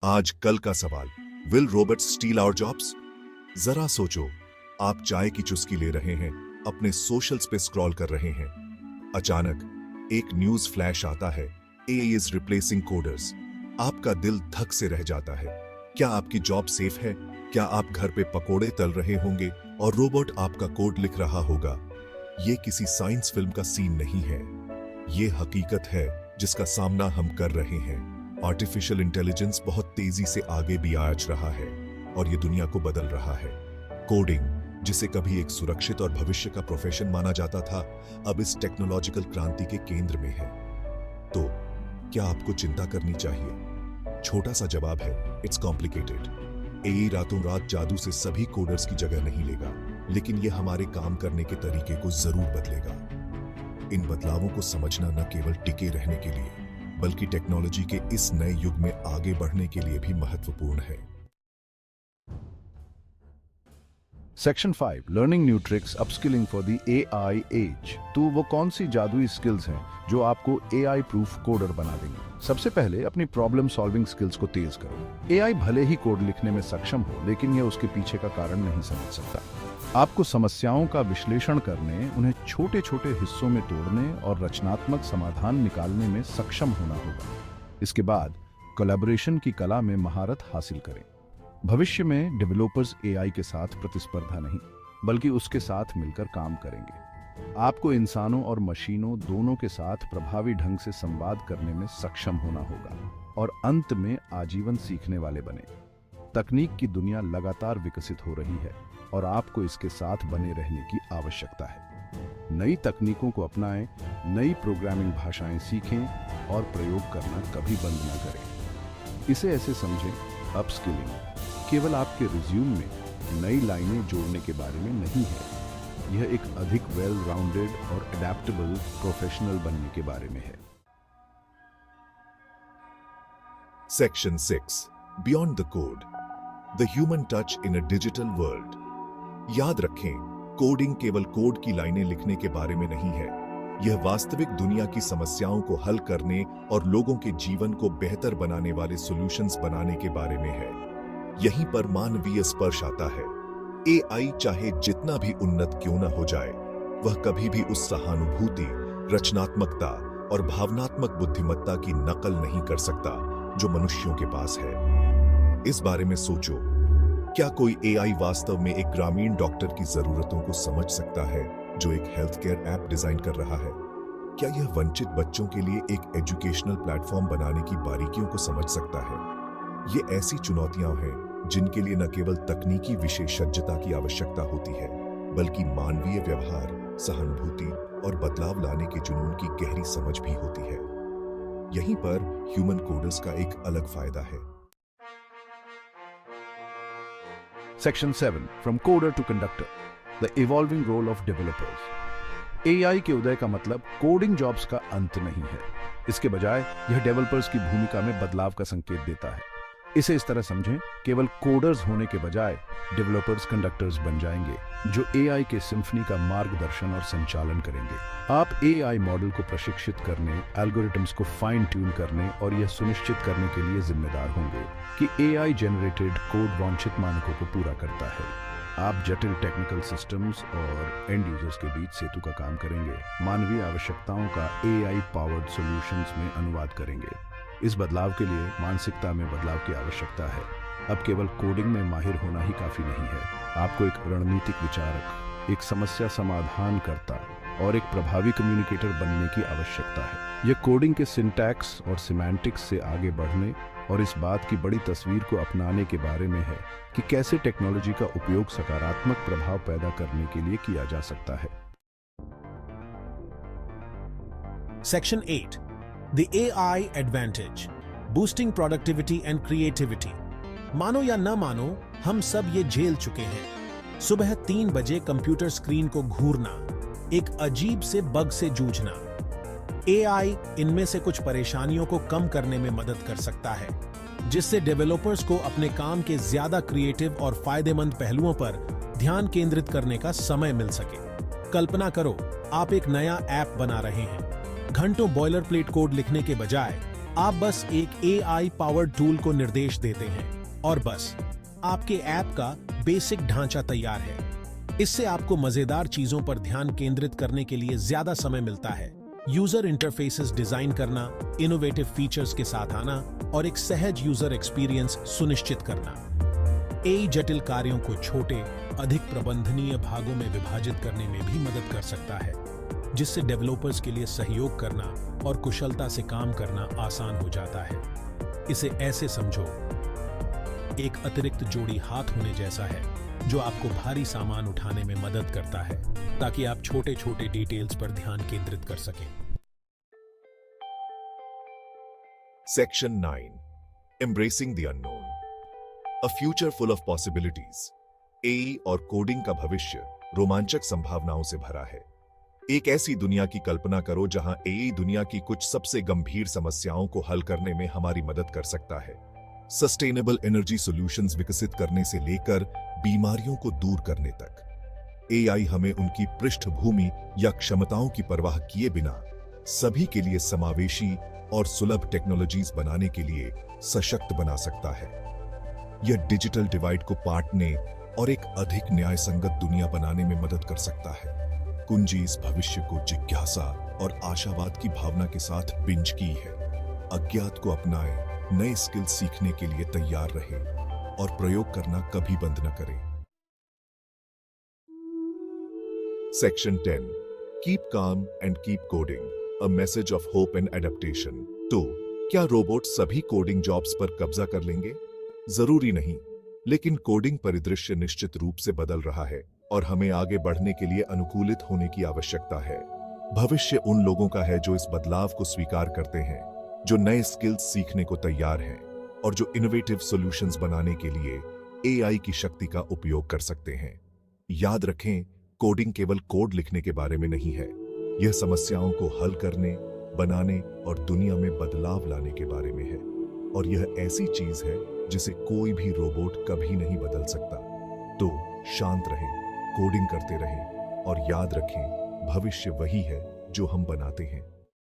आज कल का सवाल, will robots steal our jobs? जरा सोचो, आप चाय की चुस्की ले रहे हैं, अपने सोशल्स पे स्क्रॉल कर रहे हैं। अचानक एक न्यूज फ्लैश आता है, एआई इज रिप्लेसिंग कोडर्स। आपका दिल धक से रह जाता है। क्या आपकी जॉब सेफ है? क्या आप घर पे पकोड़े तल रहे होंगे और रोबोट आपका कोड लिख रहा होगा? ये किसी साइंस फिल्म का सीन नहीं है, ये हकीकत है जिसका सामना हम कर रहे हैं। आर्टिफिशियल इंटेलिजेंस बहुत तेजी से आगे भी आज रहा है और ये दुनिया को बदल रहा है। कोडिंग, जिसे कभी एक सुरक्षित और भविष्य का प्रोफेशन माना जाता था, अब इस टेक्नोलॉजिकल क्रांति के केंद्र में है। तो क्या आपको चिंता करनी चाहिए? छोटा सा जवाब है, इट्स कॉम्प्लिकेटेड। एआई रातों रात जादू से सभी कोडर्स की जगह नहीं लेगा, लेकिन यह हमारे काम करने के तरीके को जरूर बदलेगा। इन बदलावों को समझना न केवल टिके रहने के लिए, बल्कि टेक्नोलॉजी के इस नए युग में आगे बढ़ने के लिए भी महत्वपूर्ण है। Section 5 learning new tricks upskilling for the AI age. तो वो कौन सी जादुई स्किल्स हैं जो आपको एआई प्रूफ कोडर बना देंगे? सबसे पहले अपनी प्रॉब्लम सॉल्विंग स्किल्स को तेज करो। एआई भले ही कोड लिखने में सक्षम हो, लेकिन यह उसके पीछे का कारण नहीं समझ सकता। आपको समस्याओं का विश्लेषण करने, उन्हें छोटे छोटे हिस्सों में तोड़ने और रचनात्मक समाधान निकालने में सक्षम होना होगा। इसके बाद कोलैबोरेशन की कला में महारत हासिल करें। भविष्य में डेवलपर्स एआई के साथ प्रतिस्पर्धा नहीं, बल्कि उसके साथ मिलकर काम करेंगे। आपको इंसानों और मशीनों दोनों के साथ प्रभावी ढंग से संवाद करने में सक्षम होना होगा और अंत में आजीवन सीखने वाले बने। तकनीक की दुनिया लगातार विकसित हो रही है और आपको इसके साथ बने रहने की आवश्यकता है। नई तकनीकों को अपनाएं, नई प्रोग्रामिंग भाषाएं सीखें और प्रयोग करना कभी बंद न करें। इसे ऐसे समझें, अपस्किलिंग केवल आपके रिज्यूम में नई लाइनें जोड़ने के बारे में नहीं है, यह एक अधिक वेल राउंडेड और अडैप्टेबल प्रोफेशनल बनने के बारे में है। Section 6 beyond the code, the human touch in a digital world. याद रखें, कोडिंग केवल कोड की लाइनें लिखने के बारे में नहीं है, यह वास्तविक दुनिया की समस्याओं को हल करने और लोगों के जीवन को बेहतर बनाने वाले सॉल्यूशंस बनाने के बारे में है। यहीं पर मानवीय स्पर्श आता है। एआई चाहे जितना भी उन्नत क्यों न हो जाए, वह कभी भी उस सहानुभूति, रचनात्मकता और भावनात्मक बुद्धिमत्ता की नकल नहीं कर सकता जो मनुष्यों के पास है। इस बारे में सोचो, क्या कोई एआई वास्तव में एक ग्रामीण डॉक्टर की जरूरतों को समझ सकता है जो एक हेल्थ केयर ऐप डिजाइन कर रहा है? क्या यह वंचित बच्चों के लिए एक एजुकेशनल प्लेटफॉर्म बनाने की बारीकियों को समझ सकता है? ये ऐसी चुनौतियां हैं जिनके लिए न केवल तकनीकी विशेषज्ञता की आवश्यकता होती है, बल्कि मानवीय व्यवहार, सहानुभूति और बदलाव लाने के जुनून की गहरी समझ भी होती है। यहीं पर ह्यूमन कोडर्स का एक अलग फायदा है। Section 7 from coder to conductor, the evolving role of developers. AI के उदय का मतलब कोडिंग जॉब्स का अंत नहीं है, इसके बजाय यह डेवलपर्स की भूमिका में बदलाव का संकेत देता है। इसे इस तरह समझें, केवल कोडर्स होने के बजाय डेवलपर्स कंडक्टर्स बन जाएंगे जो एआई के सिम्फनी का मार्गदर्शन और संचालन करेंगे। आप एआई मॉडल को प्रशिक्षित करने, एल्गोरिथम्स को फाइन ट्यून करने और यह सुनिश्चित करने के लिए जिम्मेदार होंगे कि एआई जनरेटेड कोड वांछित मानकों को पूरा करता है। आप जटिल टेक्निकल सिस्टम्स और एंड यूजर्स के बीच सेतु का काम करेंगे, मानवीय आवश्यकताओं का एआई पावर्ड सॉल्यूशंस में अनुवाद करेंगे। इस बदलाव के लिए मानसिकता में बदलाव की आवश्यकता है। अब केवल कोडिंग में माहिर होना ही काफी नहीं है, आपको एक रणनीतिक विचारक, एक समस्या समाधानकर्ता और एक प्रभावी कम्युनिकेटर बनने की आवश्यकता है। यह कोडिंग के सिंटैक्स और सिमेंटिक्स से आगे बढ़ने और इस बात की बड़ी तस्वीर को अपनाने के बारे में है कि कैसे टेक्नोलॉजी का उपयोग सकारात्मक प्रभाव पैदा करने के लिए किया जा सकता है। Section 8 The AI Advantage, Boosting Productivity and Creativity। मानो या न मानो, हम सब ये झेल चुके हैं। सुबह 3 बजे कंप्यूटर स्क्रीन को घूरना, एक अजीब से बग से जूझना। एआई इनमें से कुछ परेशानियों को कम करने में मदद कर सकता है, जिससे डेवलपर्स को अपने काम के ज्यादा क्रिएटिव और फायदेमंद पहलुओं पर ध्यान केंद्रित करने का समय मिल सके। कल्पना करो, आप एक नया ऐप बना रहे हैं। घंटों बॉयलर प्लेट कोड लिखने के बजाय आप बस एक AI पावर्ड टूल को निर्देश देते हैं और बस आपके ऐप का बेसिक ढांचा तैयार है। इससे आपको मजेदार चीजों पर ध्यान केंद्रित करने के लिए ज्यादा समय मिलता है। यूजर इंटरफेसेस डिजाइन करना, इनोवेटिव फीचर्स के साथ आना और एक सहज यूजर एक्सपीरियंस सुनिश्चित करना AI जटिल कार्यों को छोटे, अधिक प्रबंधनीय भागों में विभाजित करने में भी मदद कर सकता है, जिससे डेवलपर्स के लिए सहयोग करना और कुशलता से काम करना आसान हो जाता है। इसे ऐसे समझो, एक अतिरिक्त जोड़ी हाथ होने जैसा है जो आपको भारी सामान उठाने में मदद करता है, ताकि आप छोटे छोटे डिटेल्स पर ध्यान केंद्रित कर सकें। Section 9. Embracing the unknown. A future full of possibilities. AI और कोडिंग का भविष्य रोमांचक संभावनाओं से भरा है। एक ऐसी दुनिया की कल्पना करो जहां AI दुनिया की कुछ सबसे गंभीर समस्याओं को हल करने में हमारी मदद कर सकता है। सस्टेनेबल एनर्जी सॉल्यूशंस विकसित करने से लेकर बीमारियों को दूर करने तक। AI हमें उनकी पृष्ठभूमि या क्षमताओं की परवाह किए बिना सभी के लिए समावेशी और सुलभ टेक्नोलॉजीज बनाने के लिए सशक्त बना सकता है। यह डिजिटल डिवाइड को पाटने और एक अधिक न्यायसंगत दुनिया बनाने में मदद कर सकता है। कुंजी इस भविष्य को जिज्ञासा और आशावाद की भावना के साथ बिंज की है। अज्ञात को अपनाएं, नए स्किल सीखने के लिए तैयार रहें और प्रयोग करना कभी बंद न करें। Section 10. Keep calm and keep coding. A message of hope and adaptation. तो क्या रोबोट सभी कोडिंग जॉब्स पर कब्जा कर लेंगे? जरूरी नहीं, लेकिन कोडिंग परिदृश्य निश्चित रूप से बदल रहा है और हमें आगे बढ़ने के लिए अनुकूलित होने की आवश्यकता है। भविष्य उन लोगों का है जो इस बदलाव को स्वीकार करते हैं, जो नए स्किल्स सीखने को तैयार हैं और जो इनोवेटिव सॉल्यूशंस बनाने के लिए AI की शक्ति का उपयोग कर सकते हैं। याद रखें, कोडिंग केवल कोड लिखने के बारे में नहीं है, यह समस्याओं को हल करने, बनाने और दुनिया में बदलाव लाने के बारे में है। और यह ऐसी चीज है जिसे कोई भी रोबोट कभी नहीं बदल सकता। तो शांत रहें, कोडिंग करते रहें और याद रखें, भविष्य वही है जो हम बनाते हैं।